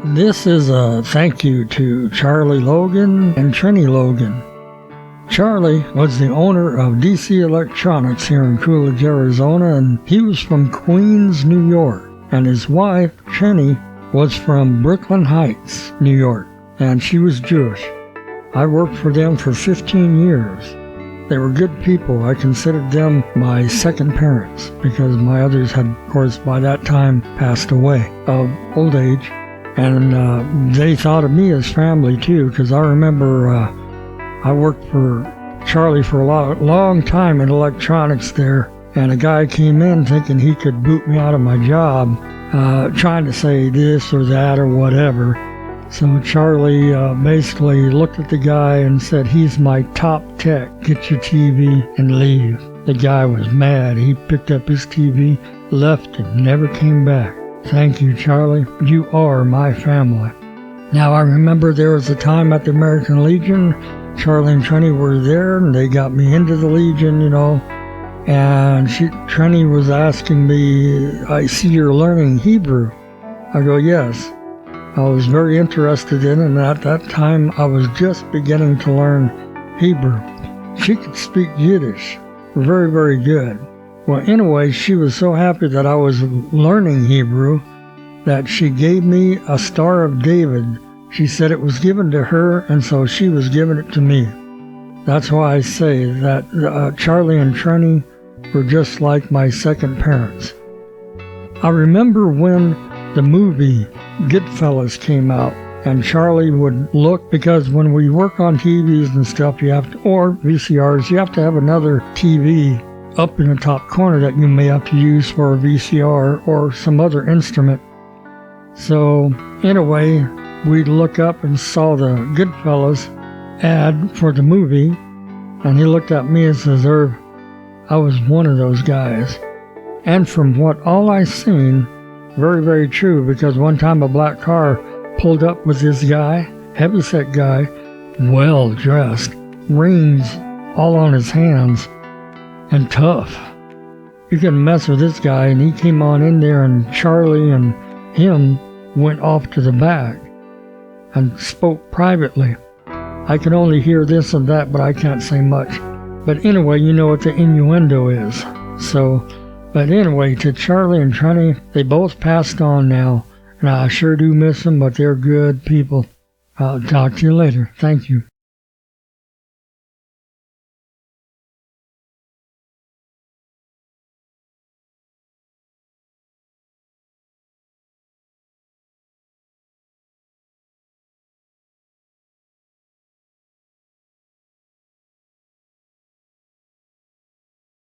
This is a thank you to Charlie Logan and Trini Logan. Charlie was the owner of DC Electronics here in Coolidge, Arizona, and he was from Queens, New York. And his wife, Trini, was from Brooklyn Heights, New York, and she was Jewish. I worked for them for 15 years. They were good people. I considered them my second parents because my others had, of course, by that time passed away of old age. And they thought of me as family, too, because I remember I worked for Charlie for a long time in electronics there, and a guy came in thinking he could boot me out of my job, trying to say this or that or whatever. So Charlie basically looked at the guy and said, "He's my top tech. Get your TV and leave." The guy was mad. He picked up his TV, left, and never came back. Thank you, Charlie. You are my family. Now, I remember there was a time at the American Legion, Charlie and Trini were there, and they got me into the Legion, and Trini was asking me, "I see you're learning Hebrew." I go, "Yes." I was very interested in it, and at that time, I was just beginning to learn Hebrew. She could speak Yiddish very, very good. Well, anyway, she was so happy that I was learning Hebrew that she gave me a Star of David. She said it was given to her, and so she was giving it to me. That's why I say that Charlie and Trini were just like my second parents. I remember when the movie Goodfellas came out, and Charlie would look, because when we work on TVs and stuff, or VCRs, you have to have another TV up in the top corner that you may have to use for a VCR or some other instrument. So anyway, we'd look up and saw the Goodfellas ad for the movie, and he looked at me and says, "Irv, I was one of those guys." And from what all I seen, very, very true, because one time a black car pulled up with this guy, heavyset guy, well dressed, rings all on his hands, and tough. You couldn't mess with this guy, and he came on in there, and Charlie and him went off to the back and spoke privately. I can only hear this and that, but I can't say much. But anyway, you know what the innuendo is. But anyway, to Charlie and Trini, they both passed on now, and I sure do miss them, but they're good people. I'll talk to you later. Thank you.